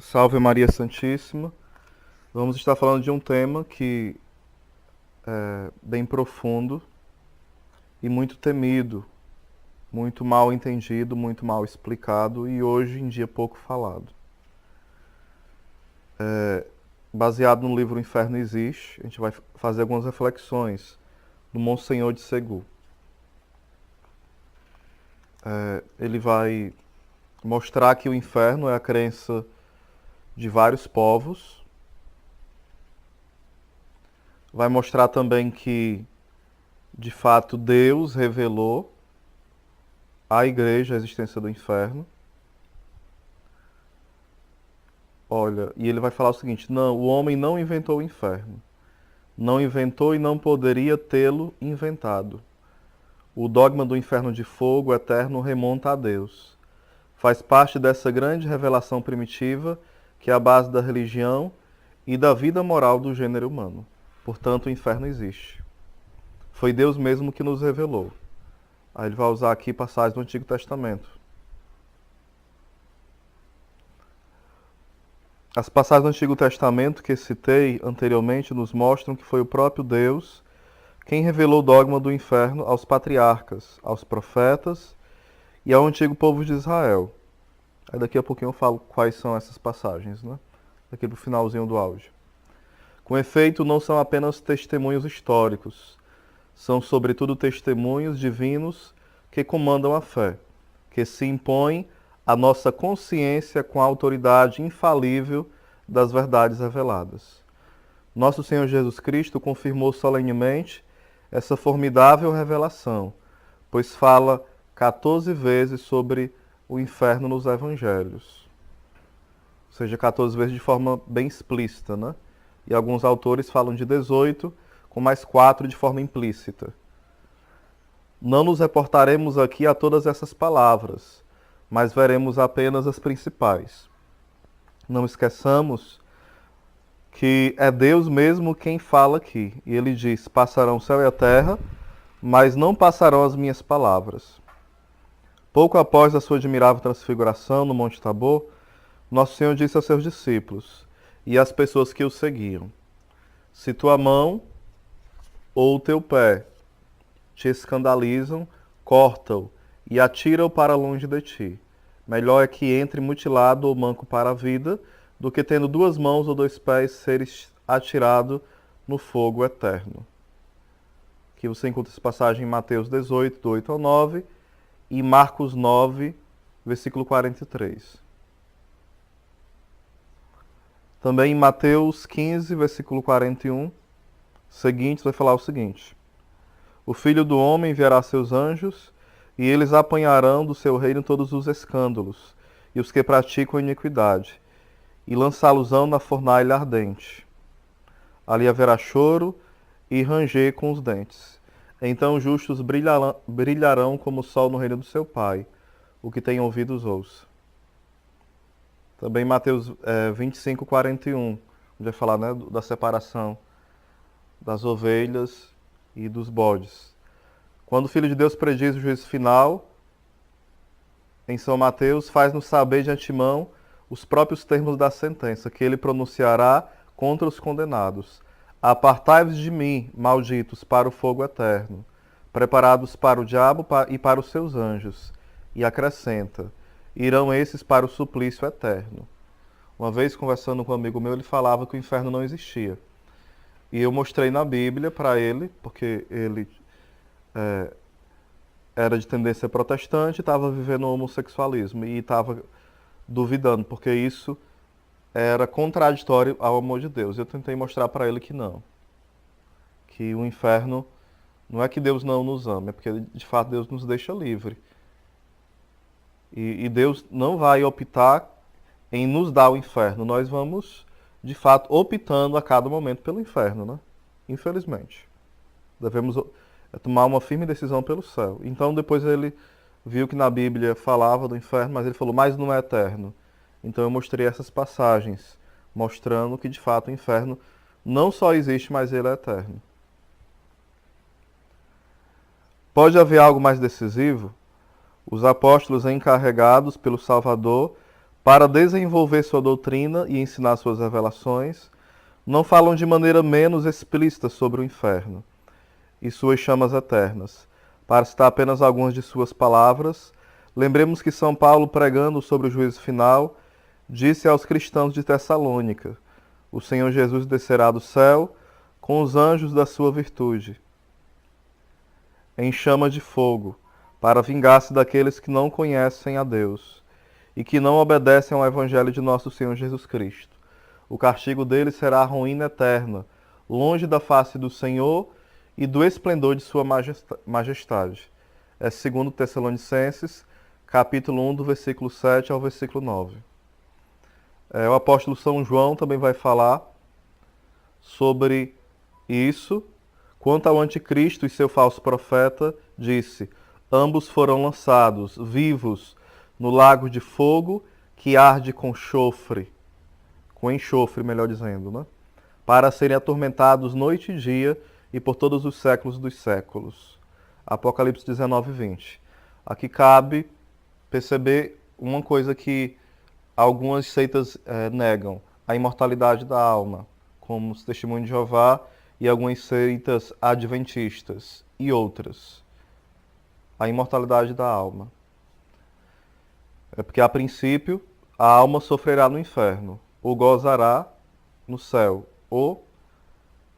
Salve Maria Santíssima. Vamos estar falando de um tema que é bem profundo e muito temido, muito mal entendido, muito mal explicado e hoje em dia pouco falado. Baseado no livro O Inferno Existe, a gente vai fazer algumas reflexões do Monsenhor de Segu. Ele vai mostrar que o inferno é a crença de vários povos. Vai mostrar também que, de fato, Deus revelou à igreja a existência do inferno. Olha, e ele vai falar o seguinte: não, o homem não inventou o inferno. Não inventou e não poderia tê-lo inventado. O dogma do inferno de fogo eterno remonta a Deus. Faz parte dessa grande revelação primitiva que é a base da religião e da vida moral do gênero humano. Portanto, o inferno existe. Foi Deus mesmo que nos revelou. Aí ele vai usar aqui passagens do Antigo Testamento. As passagens do Antigo Testamento que citei anteriormente nos mostram que foi o próprio Deus quem revelou o dogma do inferno aos patriarcas, aos profetas e ao antigo povo de Israel. Aí daqui a pouquinho eu falo quais são essas passagens, né? Daqui pro finalzinho do áudio. Com efeito, não são apenas testemunhos históricos, são sobretudo testemunhos divinos que comandam a fé, que se impõem à nossa consciência com a autoridade infalível das verdades reveladas. Nosso Senhor Jesus Cristo confirmou solenemente essa formidável revelação, pois fala 14 vezes sobre o inferno nos evangelhos. Ou seja, 14 vezes de forma bem explícita, né? E alguns autores falam de 18, com mais 4 de forma implícita. Não nos reportaremos aqui a todas essas palavras, mas veremos apenas as principais. Não esqueçamos que é Deus mesmo quem fala aqui. E ele diz: passarão o céu e a terra, mas não passarão as minhas palavras. Pouco após a sua admirável transfiguração no Monte Tabor, Nosso Senhor disse aos seus discípulos e às pessoas que o seguiam: se tua mão ou o teu pé te escandalizam, corta-o e atira-o para longe de ti. Melhor é que entre mutilado ou manco para a vida, do que tendo duas mãos ou dois pés seres atirado no fogo eterno. Aqui você encontra essa passagem em Mateus 18, do 8 ao 9, e Marcos 9, versículo 43. Também em Mateus 15, versículo 41, seguinte, vai falar o seguinte: o Filho do Homem enviará seus anjos, e eles apanharão do seu reino todos os escândalos, e os que praticam iniquidade, e lançá-los-ão na fornalha ardente. Ali haverá choro e ranger com os dentes. Então os justos brilharão como o sol no reino do seu Pai. O que tem ouvidos, ouça. Também Mateus 25, 41, onde vai falar, né, da separação das ovelhas e dos bodes. Quando o Filho de Deus prediz o juízo final, em São Mateus, faz-nos saber de antemão os próprios termos da sentença que ele pronunciará contra os condenados. Apartai-vos de mim, malditos, para o fogo eterno, preparados para o diabo e para os seus anjos. E acrescenta: irão esses para o suplício eterno. Uma vez, conversando com um amigo meu, ele falava que o inferno não existia. E eu mostrei na Bíblia para ele, porque ele era de tendência protestante, estava vivendo o homossexualismo e estava duvidando, porque isso era contraditório ao amor de Deus. Eu tentei mostrar para ele que não. Que o inferno não é que Deus não nos ama, é porque de fato Deus nos deixa livre. E Deus não vai optar em nos dar o inferno. Nós vamos, de fato, optando a cada momento pelo inferno, né? Infelizmente. Devemos tomar uma firme decisão pelo céu. Então depois ele viu que na Bíblia falava do inferno, mas ele falou: mas não é eterno. Então eu mostrei essas passagens, mostrando que de fato o inferno não só existe, mas ele é eterno. Pode haver algo mais decisivo? Os apóstolos encarregados pelo Salvador Para desenvolver sua doutrina e ensinar suas revelações, não falam de maneira menos explícita sobre o inferno e suas chamas eternas. Para citar apenas algumas de suas palavras, lembremos que São Paulo, pregando sobre o juízo final, disse aos cristãos de Tessalônica: o Senhor Jesus descerá do céu com os anjos da sua virtude, em chama de fogo, para vingar-se daqueles que não conhecem a Deus e que não obedecem ao Evangelho de nosso Senhor Jesus Cristo. O castigo deles será a ruína eterna, longe da face do Senhor e do esplendor de sua majestade. É 2 Tessalonicenses, capítulo 1, do versículo 7 ao versículo 9. O apóstolo São João também vai falar sobre isso. Quanto ao anticristo e seu falso profeta, disse: ambos foram lançados, vivos, no lago de fogo que arde com enxofre, melhor dizendo, né? Para serem atormentados noite e dia e por todos os séculos dos séculos. Apocalipse 19, 20. Aqui cabe perceber uma coisa que algumas seitas negam: a imortalidade da alma, como os Testemunhos de Jeová e algumas seitas adventistas e outras. A imortalidade da alma. É porque, a princípio, a alma sofrerá no inferno, ou gozará no céu, ou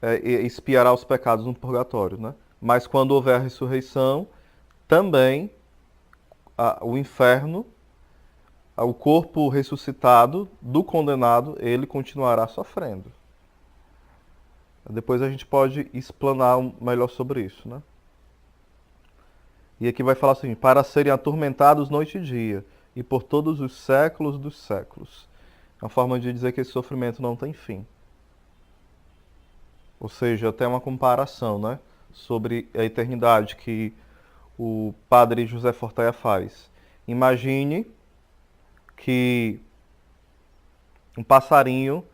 expiará os pecados no purgatório, né? Mas quando houver a ressurreição, também o inferno, o corpo ressuscitado do condenado, ele continuará sofrendo. Depois a gente pode explanar melhor sobre isso, né? E aqui vai falar assim: para serem atormentados noite e dia, e por todos os séculos dos séculos. É uma forma de dizer que esse sofrimento não tem fim. Ou seja, até uma comparação, né, sobre a eternidade que o padre José Forteia faz. Imagine que um passarinho,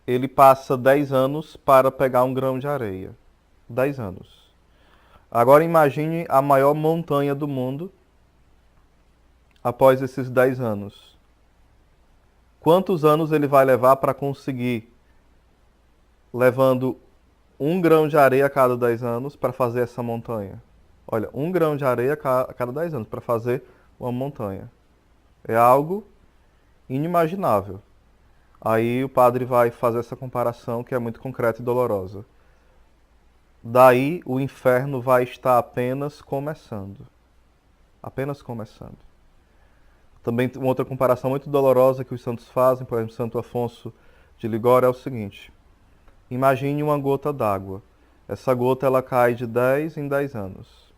ele passa 10 anos para pegar um grão de areia. 10 anos. Agora imagine a maior montanha do mundo após esses 10 anos. Quantos anos ele vai levar para conseguir, levando um grão de areia a cada 10 anos para fazer essa montanha? Olha, um grão de areia a cada 10 anos para fazer uma montanha. É algo inimaginável. Aí o padre vai fazer essa comparação que é muito concreta e dolorosa. Daí o inferno vai estar apenas começando. Apenas começando. Também uma outra comparação muito dolorosa que os santos fazem, por exemplo, Santo Afonso de Ligório, é o seguinte: imagine uma gota d'água. Essa gota ela cai de 10 em 10 anos.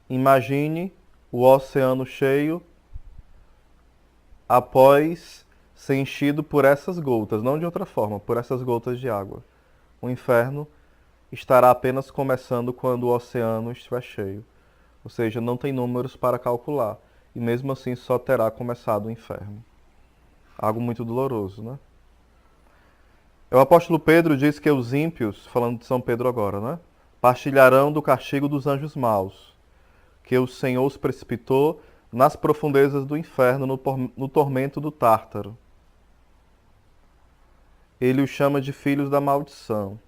Imagine o oceano cheio após ser enchido por essas gotas, não de outra forma, por essas gotas de água. O inferno estará apenas começando quando o oceano estiver cheio. Ou seja, não tem números para calcular. E mesmo assim só terá começado o inferno. Algo muito doloroso, né? O apóstolo Pedro diz que os ímpios, falando de São Pedro agora, né, partilharão do castigo dos anjos maus, que o Senhor os precipitou nas profundezas do inferno, no tormento do Tártaro. Ele os chama de filhos da maldição,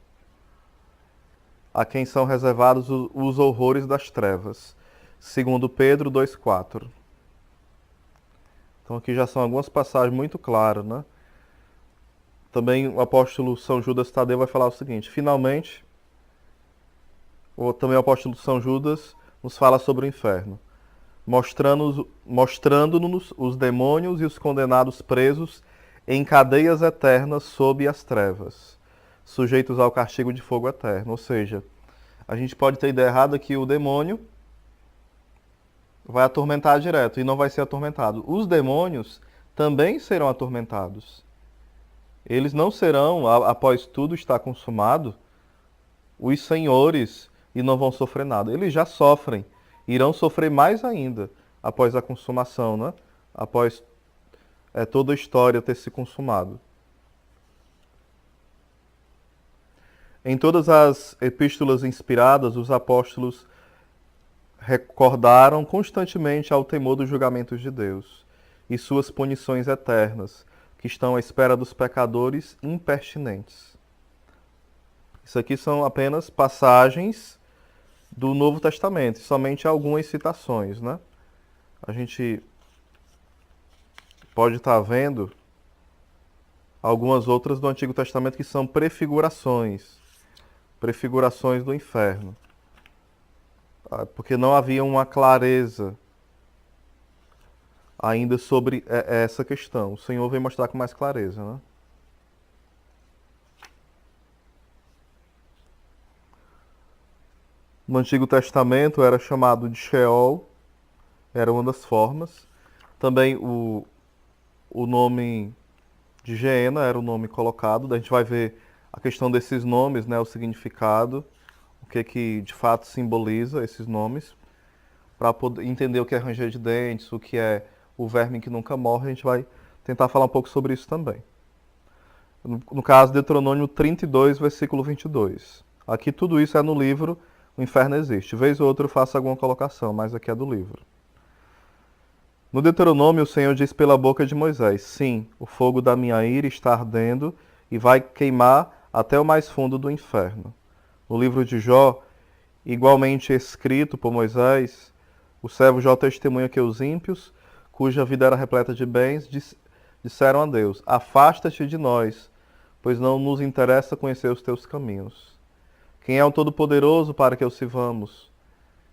a quem são reservados os horrores das trevas. Segundo Pedro 2,4. Então aqui já são algumas passagens muito claras, né? Também o apóstolo São Judas Tadeu vai falar o seguinte: finalmente, também o apóstolo São Judas nos fala sobre o inferno, mostrando-nos os demônios e os condenados presos em cadeias eternas sob as trevas, sujeitos ao castigo de fogo eterno. Ou seja, a gente pode ter ideia errada que o demônio vai atormentar direto e não vai ser atormentado. Os demônios também serão atormentados. Eles não serão, após tudo estar consumado, os senhores e não vão sofrer nada. Eles já sofrem, irão sofrer mais ainda após a consumação, né? Após toda a história ter se consumado. Em todas as epístolas inspiradas, os apóstolos recordaram constantemente ao temor dos julgamentos de Deus e suas punições eternas, que estão à espera dos pecadores impertinentes. Isso aqui são apenas passagens do Novo Testamento, somente algumas citações, né? A gente pode estar vendo algumas outras do Antigo Testamento que são prefigurações do inferno, porque não havia uma clareza ainda sobre essa questão. O Senhor vem mostrar com mais clareza, né? No Antigo Testamento era chamado de Sheol, era uma das formas. Também o nome de Geena era o nome colocado. A gente vai ver a questão desses nomes, né, o significado, o que de fato simboliza esses nomes, para poder entender o que é ranger de dentes, o que é o verme que nunca morre. A gente vai tentar falar um pouco sobre isso também. No caso, Deuteronômio 32, versículo 22. Aqui tudo isso é no livro O Inferno Existe. Vez ou outra eu faço alguma colocação, mas aqui é do livro. No Deuteronômio, o Senhor diz pela boca de Moisés: sim, o fogo da minha ira está ardendo e vai queimar até o mais fundo do inferno. No livro de Jó, igualmente escrito por Moisés, o servo Jó testemunha que os ímpios, cuja vida era repleta de bens, disseram a Deus: afasta-te de nós, pois não nos interessa conhecer os teus caminhos. Quem é o Todo-Poderoso para que o sirvamos?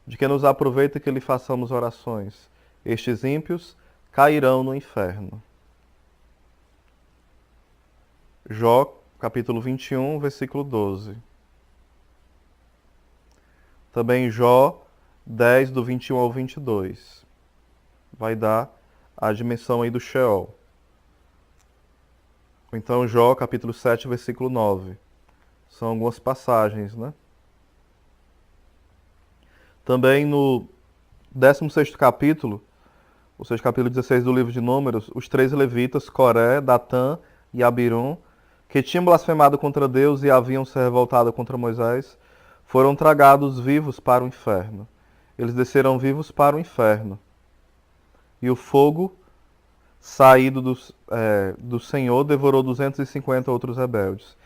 De que nos aproveita que lhe façamos orações? Estes ímpios cairão no inferno. Jó, capítulo 21, versículo 12. Também Jó 10, do 21 ao 22. Vai dar a dimensão aí do Sheol. Ou então Jó, capítulo 7, versículo 9. São algumas passagens, né? Também no 16º capítulo, ou seja, capítulo 16 do livro de Números, os 3 levitas, Coré, Datã e Abiram, que tinham blasfemado contra Deus e haviam se revoltado contra Moisés, foram tragados vivos para o inferno. Eles desceram vivos para o inferno. E o fogo saído do Senhor devorou 250 outros rebeldes.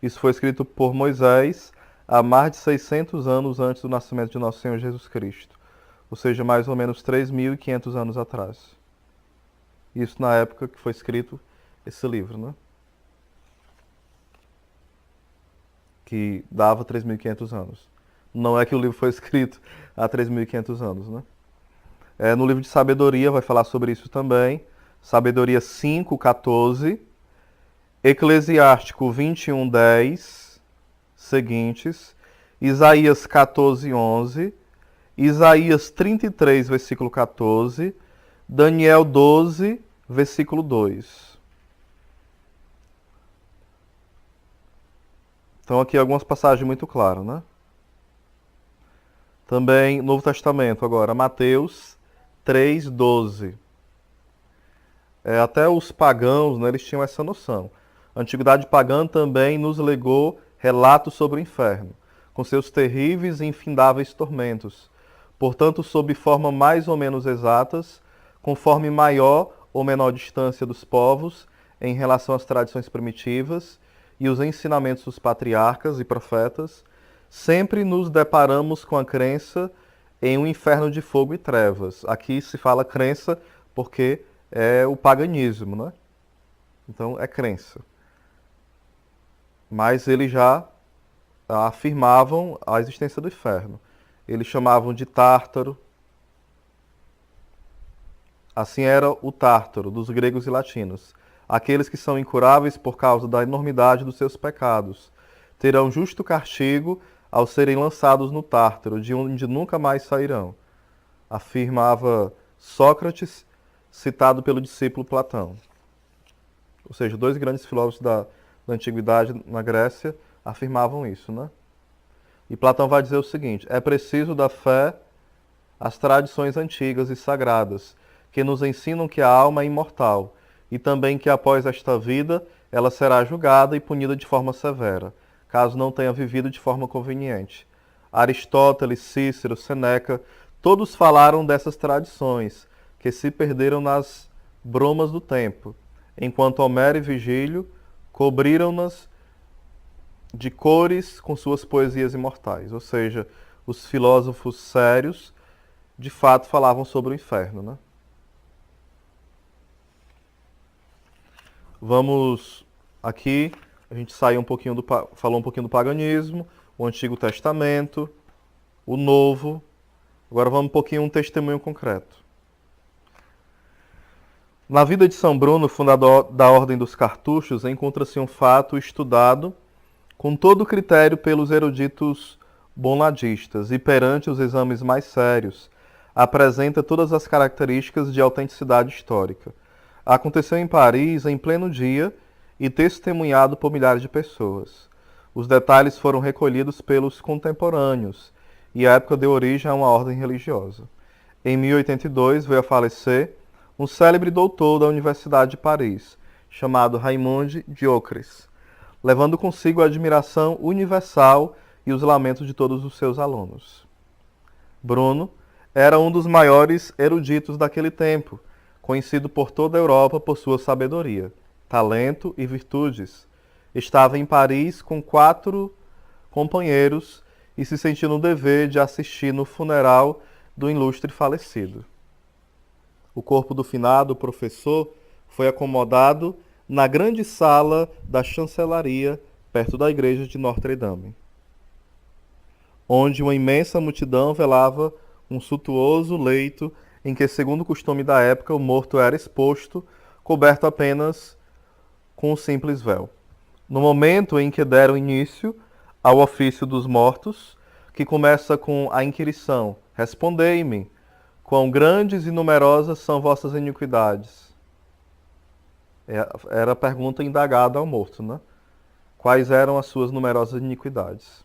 Isso foi escrito por Moisés há mais de 600 anos antes do nascimento de nosso Senhor Jesus Cristo. Ou seja, mais ou menos 3.500 anos atrás. Isso na época que foi escrito esse livro, né? Que dava 3.500 anos. Não é que o livro foi escrito há 3.500 anos, né? No livro de Sabedoria vai falar sobre isso também. Sabedoria 5:14. Eclesiástico 21:10. Seguintes. Isaías 14:11. Isaías 33, versículo 14, Daniel 12, versículo 2. Então aqui algumas passagens muito claras, né? Também Novo Testamento agora, Mateus 3:12. Até os pagãos, né, eles tinham essa noção. A antiguidade pagã também nos legou relatos sobre o inferno, com seus terríveis e infindáveis tormentos. Portanto, sob forma mais ou menos exatas, conforme maior ou menor distância dos povos em relação às tradições primitivas e os ensinamentos dos patriarcas e profetas, sempre nos deparamos com a crença em um inferno de fogo e trevas. Aqui se fala crença porque é o paganismo, né? Então é crença. Mas eles já afirmavam a existência do inferno. Eles chamavam de Tártaro. Assim era o Tártaro, dos gregos e latinos. Aqueles que são incuráveis por causa da enormidade dos seus pecados terão justo castigo ao serem lançados no Tártaro, de onde nunca mais sairão. Afirmava Sócrates, citado pelo discípulo Platão. Ou seja, 2 grandes filósofos da antiguidade na Grécia afirmavam isso, né? E Platão vai dizer o seguinte: é preciso da fé às tradições antigas e sagradas, que nos ensinam que a alma é imortal, e também que após esta vida ela será julgada e punida de forma severa, caso não tenha vivido de forma conveniente. Aristóteles, Cícero, Seneca, todos falaram dessas tradições, que se perderam nas bromas do tempo, enquanto Homero e Virgílio cobriram-nas de cores com suas poesias imortais. Ou seja, os filósofos sérios de fato falavam sobre o inferno, né? Vamos aqui, a gente saiu um pouquinho falou um pouquinho do paganismo, o Antigo Testamento, o Novo. Agora vamos um pouquinho um testemunho concreto. Na vida de São Bruno, fundador da Ordem dos Cartuchos, encontra-se um fato estudado com todo critério pelos eruditos bonladistas e perante os exames mais sérios, apresenta todas as características de autenticidade histórica. Aconteceu em Paris em pleno dia e testemunhado por milhares de pessoas. Os detalhes foram recolhidos pelos contemporâneos e a época deu origem a uma ordem religiosa. Em 1082 veio a falecer um célebre doutor da Universidade de Paris, chamado Raymond Diocles, levando consigo a admiração universal e os lamentos de todos os seus alunos. Bruno era um dos maiores eruditos daquele tempo, conhecido por toda a Europa por sua sabedoria, talento e virtudes. Estava em Paris com 4 companheiros e se sentiu no dever de assistir no funeral do ilustre falecido. O corpo do finado professor foi acomodado na grande sala da chancelaria, perto da igreja de Notre-Dame, onde uma imensa multidão velava um suntuoso leito em que, segundo o costume da época, o morto era exposto, coberto apenas com um simples véu. No momento em que deram início ao ofício dos mortos, que começa com a inquirição: respondei-me, quão grandes e numerosas são vossas iniquidades? Era a pergunta indagada ao morto, né? Quais eram as suas numerosas iniquidades?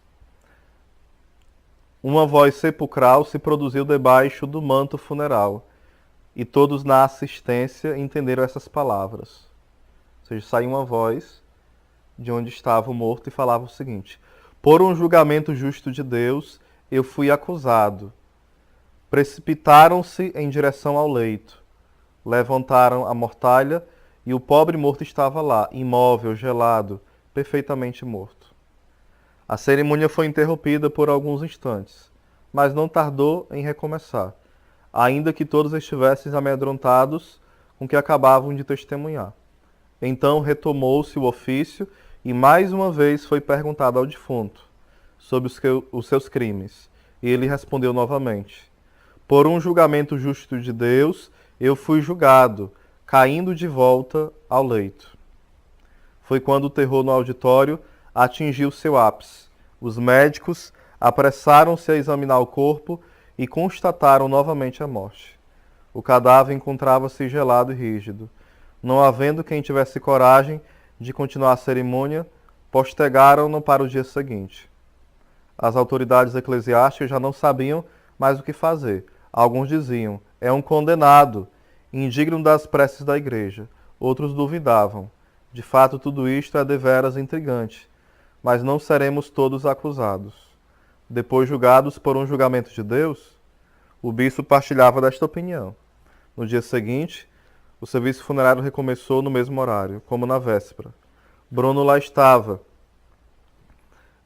Uma voz sepulcral se produziu debaixo do manto funeral, e todos na assistência entenderam essas palavras. Ou seja, saiu uma voz de onde estava o morto e falava o seguinte: por um julgamento justo de Deus, eu fui acusado. Precipitaram-se em direção ao leito, levantaram a mortalha e o pobre morto estava lá, imóvel, gelado, perfeitamente morto. A cerimônia foi interrompida por alguns instantes, mas não tardou em recomeçar, ainda que todos estivessem amedrontados com o que acabavam de testemunhar. Então retomou-se o ofício e mais uma vez foi perguntado ao defunto sobre os seus crimes. E ele respondeu novamente: por um julgamento justo de Deus, eu fui julgado, caindo de volta ao leito. Foi quando o terror no auditório atingiu seu ápice. Os médicos apressaram-se a examinar o corpo e constataram novamente a morte. O cadáver encontrava-se gelado e rígido. Não havendo quem tivesse coragem de continuar a cerimônia, postergaram-no para o dia seguinte. As autoridades eclesiásticas já não sabiam mais o que fazer. Alguns diziam: é um condenado, indigno das preces da igreja. Outros duvidavam: de fato tudo isto é deveras intrigante, mas não seremos todos acusados. Depois julgados por um julgamento de Deus? O bispo partilhava desta opinião. No dia seguinte, o serviço funerário recomeçou no mesmo horário, como na véspera. Bruno lá estava,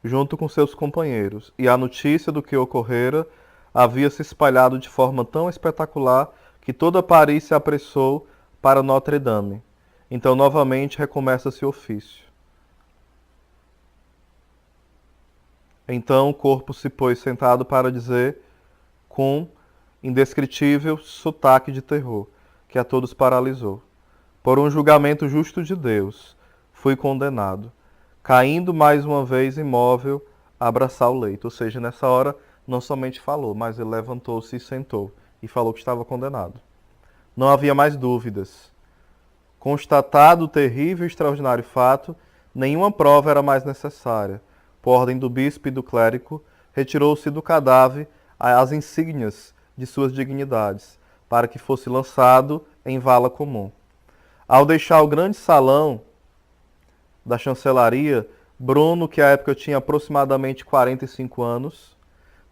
junto com seus companheiros, e a notícia do que ocorrera havia se espalhado de forma tão espetacular que toda Paris se apressou para Notre-Dame. Então, novamente, recomeça-se o ofício. Então, o corpo se pôs sentado para dizer, com indescritível sotaque de terror, que a todos paralisou: por um julgamento justo de Deus, fui condenado, caindo mais uma vez imóvel a abraçar o leito. Ou seja, nessa hora não somente falou, mas ele levantou-se e sentou e falou que estava condenado. Não havia mais dúvidas. Constatado o terrível e extraordinário fato, nenhuma prova era mais necessária. Por ordem do bispo e do clérigo, retirou-se do cadáver as insígnias de suas dignidades, para que fosse lançado em vala comum. Ao deixar o grande salão da chancelaria, Bruno, que à época tinha aproximadamente 45 anos,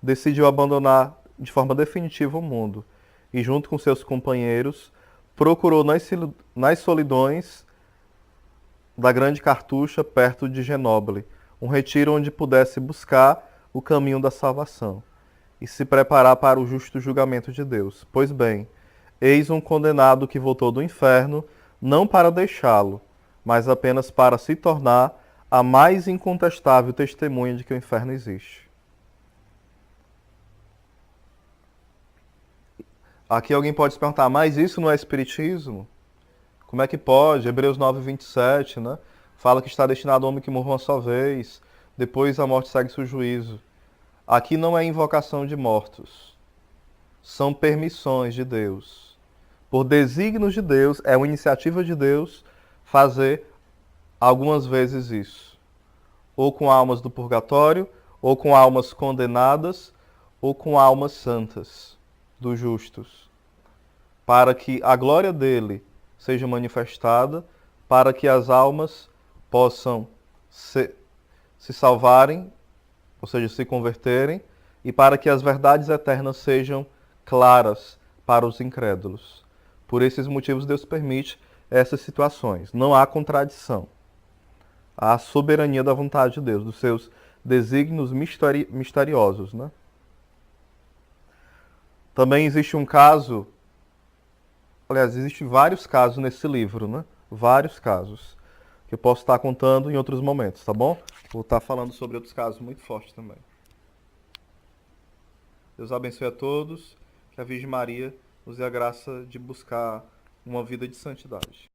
decidiu abandonar de forma definitiva o mundo e, junto com seus companheiros, procurou nas solidões da Grande Cartucha, perto de Genóbile, um retiro onde pudesse buscar o caminho da salvação e se preparar para o justo julgamento de Deus. Pois bem, eis um condenado que voltou do inferno, não para deixá-lo, mas apenas para se tornar a mais incontestável testemunha de que o inferno existe. Aqui alguém pode se perguntar, mas isso não é espiritismo? Como é que pode? Hebreus 9, 27, né? Fala que está destinado ao homem que morre uma só vez, depois a morte segue-se o juízo. Aqui não é invocação de mortos, são permissões de Deus. Por desígnios de Deus, é uma iniciativa de Deus fazer algumas vezes isso. Ou com almas do purgatório, ou com almas condenadas, ou com almas santas, dos justos. Para que a glória dele seja manifestada, para que as almas possam se salvarem, ou seja, se converterem, e para que as verdades eternas sejam claras para os incrédulos. Por esses motivos, Deus permite essas situações. Não há contradição. Há a soberania da vontade de Deus, dos seus desígnios misteriosos, né? Também existe um caso, aliás, existem vários casos nesse livro, né? Vários casos, que eu posso estar contando em outros momentos, tá bom? Vou estar falando sobre outros casos muito fortes também. Deus abençoe a todos, que a Virgem Maria nos dê a graça de buscar uma vida de santidade.